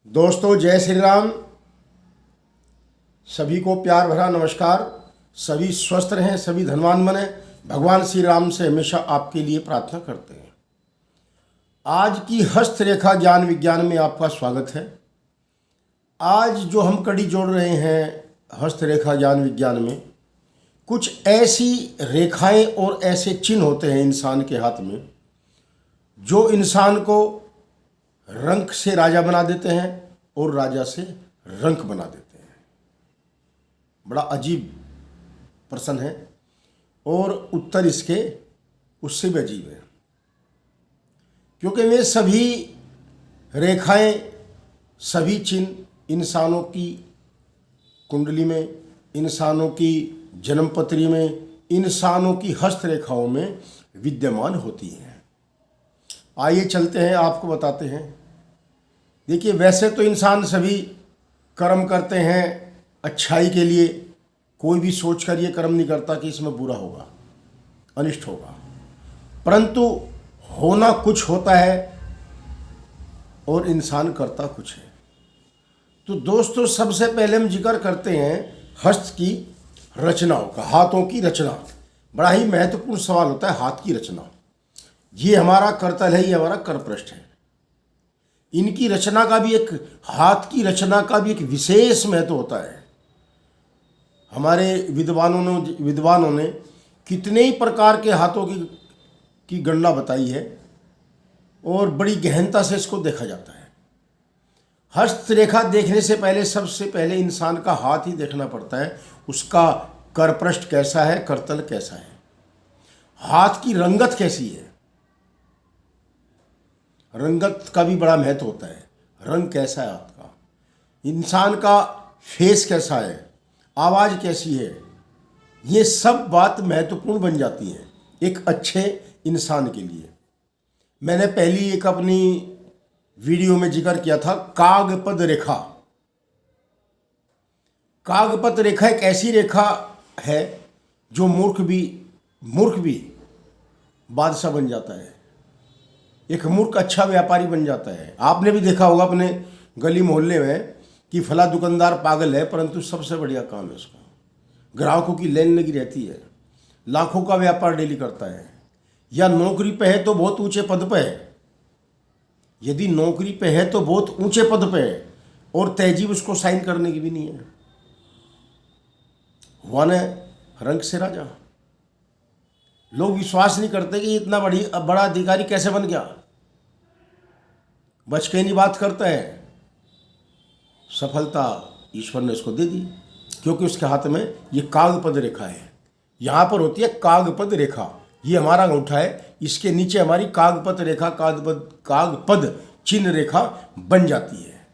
दोस्तों जय श्री राम। सभी को प्यार भरा नमस्कार। सभी स्वस्थ रहें, सभी धनवान बने। भगवान श्री राम से हमेशा आपके लिए प्रार्थना करते हैं। आज की हस्तरेखा ज्ञान विज्ञान में आपका स्वागत है। आज जो हम कड़ी जोड़ रहे हैं हस्तरेखा ज्ञान विज्ञान में, कुछ ऐसी रेखाएं और ऐसे चिन्ह होते हैं इंसान के हाथ में जो इंसान को रंक से राजा बना देते हैं और राजा से रंक बना देते हैं। बड़ा अजीब प्रश्न है और उत्तर इसके उससे भी अजीब है, क्योंकि वे सभी रेखाएं, सभी चिन्ह इंसानों की कुंडली में, इंसानों की जन्मपत्री में, इंसानों की हस्तरेखाओं में विद्यमान होती हैं। आइए चलते हैं, आपको बताते हैं। देखिए, वैसे तो इंसान सभी कर्म करते हैं अच्छाई के लिए। कोई भी सोचकर ये कर्म नहीं करता कि इसमें बुरा होगा, अनिष्ट होगा, परंतु होना कुछ होता है और इंसान करता कुछ है। तो दोस्तों, सबसे पहले हम जिक्र करते हैं हस्त की रचनाओं का, हाथों की रचना। बड़ा ही महत्वपूर्ण सवाल होता है हाथ की रचना। ये हमारा करतल है, ये हमारा करपृष्ठ है। इनकी रचना का भी एक, हाथ की रचना का भी एक विशेष महत्व होता है। हमारे विद्वानों ने कितने ही प्रकार के हाथों की गणना बताई है और बड़ी गहनता से इसको देखा जाता है। हस्तरेखा देखने से पहले सबसे पहले इंसान का हाथ ही देखना पड़ता है। उसका करपृष्ठ कैसा है, करतल कैसा है, हाथ की रंगत कैसी है। रंगत का भी बड़ा महत्व होता है। रंग कैसा है हाथ का, इंसान का फेस कैसा है, आवाज़ कैसी है, ये सब बात महत्वपूर्ण बन जाती है एक अच्छे इंसान के लिए। मैंने पहली एक अपनी वीडियो में जिक्र किया था कागपद रेखा। कागपद रेखा एक ऐसी रेखा है जो मूर्ख भी बादशाह बन जाता है। एक मूर्ख अच्छा व्यापारी बन जाता है। आपने भी देखा होगा अपने गली मोहल्ले में कि फला दुकानदार पागल है, परंतु सबसे बढ़िया काम है उसका। ग्राहकों की लाइन लगी रहती है, लाखों का व्यापार डेली करता है। या नौकरी पे है तो बहुत ऊंचे पद पे है। यदि नौकरी पे है तो बहुत ऊंचे पद पे है और तहजीब उसको साइन करने की भी नहीं है। हुआ न रंक से राजा। लोग विश्वास नहीं करते कि इतना बड़ा अधिकारी कैसे बन गया। बच के नहीं बात करता है। सफलता ईश्वर ने उसको दे दी, क्योंकि उसके हाथ में ये कागपद रेखा है। यहाँ पर होती है कागपद रेखा। ये हमारा अंगूठा है, इसके नीचे हमारी कागपद रेखा, कागपद चिन्ह रेखा बन जाती है।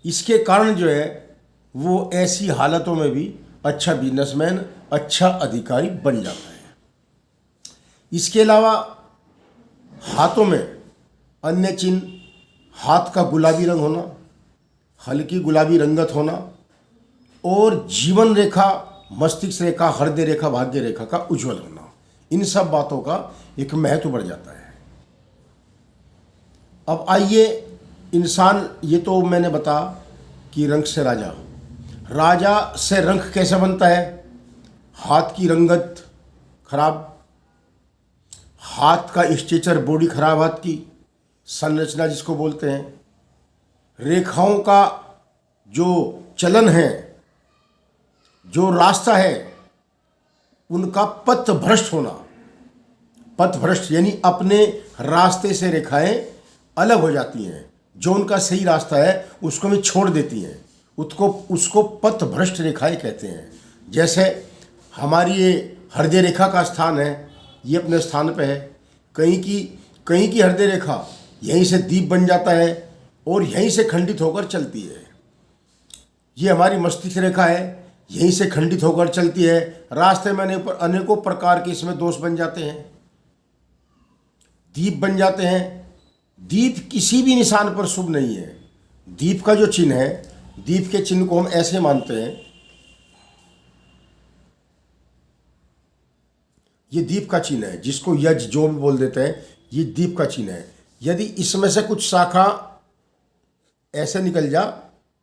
इसके कारण जो है वो ऐसी हालतों में भी अच्छा बिजनेसमैन, अच्छा अधिकारी बन जाता है। इसके अलावा हाथों में अन्य चिन्ह, हाथ का गुलाबी रंग होना, हल्की गुलाबी रंगत होना और जीवन रेखा, मस्तिष्क रेखा, हृदय रेखा, भाग्य रेखा का उज्जवल होना, इन सब बातों का एक महत्व बढ़ जाता है। अब आइए, इंसान, ये तो मैंने बता कि रंक से राजा से रंक कैसे बनता है। हाथ की रंगत खराब, हाथ का स्ट्रक्चर, बॉडी खराब, हाथ की संरचना जिसको बोलते हैं, रेखाओं का जो चलन है, जो रास्ता है, उनका पथ भ्रष्ट होना। पथ भ्रष्ट यानी अपने रास्ते से रेखाएं अलग हो जाती हैं। जो उनका सही रास्ता है उसको भी छोड़ देती हैं। उसको पथ भ्रष्ट रेखाएं कहते हैं। जैसे हमारी ये हृदय रेखा का स्थान है, ये अपने स्थान पे है। कहीं की हृदय रेखा यहीं से दीप बन जाता है और यहीं से खंडित होकर चलती है। ये हमारी मस्तिष्क रेखा है, यहीं से खंडित होकर चलती है। रास्ते में अनेकों प्रकार के इसमें दोष बन जाते हैं, दीप बन जाते हैं। दीप किसी भी निशान पर शुभ नहीं है। दीप का जो चिन्ह है, दीप के चिन्ह को हम ऐसे मानते हैं, ये दीप का चिन्ह है, जिसको यज जो भी बोल देते हैं, ये दीप का चिन्ह है। यदि इसमें से कुछ शाखा ऐसे निकल जा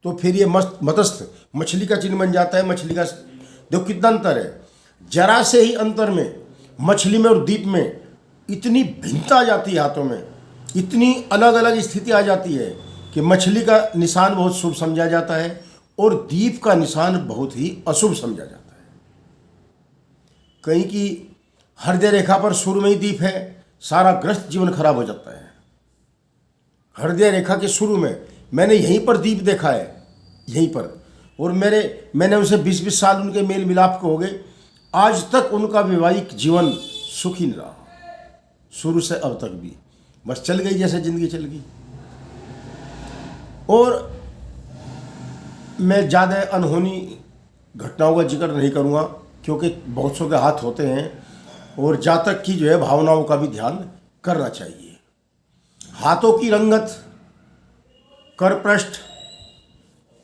तो फिर ये मत्स्य मछली का चिन्ह बन जाता है। मछली का देखो कितना अंतर है, जरा से ही अंतर में मछली में और दीप में इतनी भिन्नता आ जाती है, हाथों में इतनी अलग अलग स्थिति आ जाती है कि मछली का निशान बहुत शुभ समझा जाता है और दीप का निशान बहुत ही अशुभ समझा जाता है। कहीं की हृदय रेखा पर शुरू में ही दीप है, सारा ग्रस्त जीवन खराब हो जाता है। हृदय रेखा के शुरू में मैंने यहीं पर दीप देखा है, यहीं पर, और मैंने उनसे 20-20 साल उनके मेल मिलाप को हो गए, आज तक उनका वैवाहिक जीवन सुखी नहीं रहा, शुरू से अब तक भी बस चल गई जैसे जिंदगी चल गई। और मैं ज़्यादा अनहोनी घटनाओं का जिक्र नहीं करूँगा क्योंकि बहुत सौ के हाथ होते हैं, और जातक की जो है भावनाओं का भी ध्यान करना चाहिए। हाथों की रंगत, कर पृष्ठ,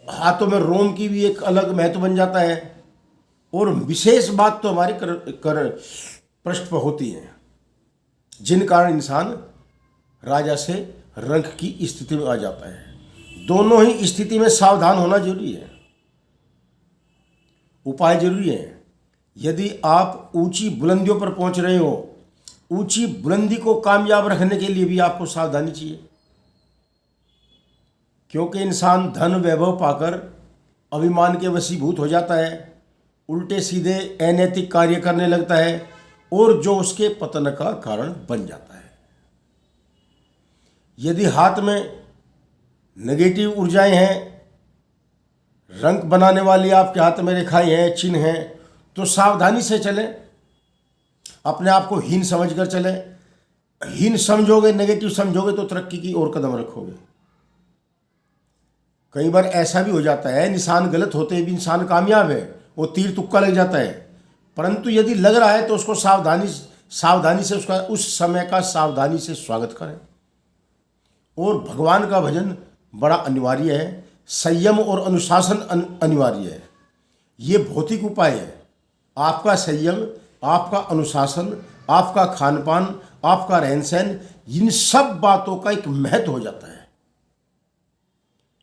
हाथों में रोम की भी एक अलग महत्व बन जाता है, और विशेष बात तो हमारे कर पृष्ठ पर होती है, जिन कारण इंसान राजा से रंक की स्थिति में आ जाता है। दोनों ही स्थिति में सावधान होना जरूरी है, उपाय जरूरी है। यदि आप ऊंची बुलंदियों पर पहुंच रहे हो, ऊंची बुलंदी को कामयाब रखने के लिए भी आपको सावधानी चाहिए, क्योंकि इंसान धन वैभव पाकर अभिमान के वशीभूत हो जाता है, उल्टे सीधे अनैतिक कार्य करने लगता है, और जो उसके पतन का कारण बन जाता है। यदि हाथ में नेगेटिव ऊर्जाएं हैं, रंग बनाने वाली आपके हाथ में रेखाएं हैं, चिन्ह हैं, तो सावधानी से चलें, अपने आप को हीन समझकर चलें। हीन समझोगे, नेगेटिव समझोगे तो तरक्की की ओर कदम रखोगे। कई बार ऐसा भी हो जाता है, निशान गलत होते भी इंसान कामयाब है, वो तीर तुक्का लग जाता है, परंतु यदि लग रहा है तो उसको सावधानी से उसका उस समय का सावधानी से स्वागत करें। और भगवान का भजन बड़ा अनिवार्य है, संयम और अनुशासन अनिवार्य है। ये भौतिक उपाय है। आपका संयम, आपका अनुशासन, आपका खान पान, आपका रहन सहन, इन सब बातों का एक महत्व हो जाता है।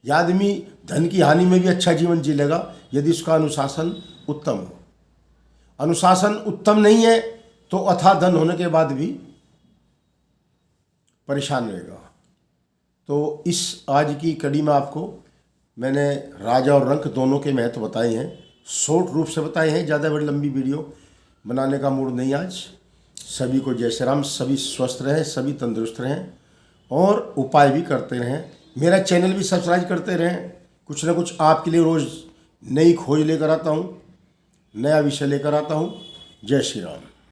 यह आदमी धन की हानि में भी अच्छा जीवन जी लेगा यदि उसका अनुशासन उत्तम हो। अनुशासन उत्तम नहीं है तो अथाह धन होने के बाद भी परेशान रहेगा। तो इस आज की कड़ी में आपको मैंने राजा और रंक दोनों के महत्व बताए हैं, शॉर्ट रूप से बताए हैं, ज़्यादा बड़ी लंबी वीडियो बनाने का मूड नहीं आज। सभी को जय श्री राम, सभी स्वस्थ रहें, सभी तंदुरुस्त रहें और उपाय भी करते रहें। मेरा चैनल भी सब्सक्राइब करते रहें, कुछ ना कुछ आपके लिए रोज़ नई खोज लेकर आता हूँ, नया विषय लेकर आता हूँ। जय श्री राम।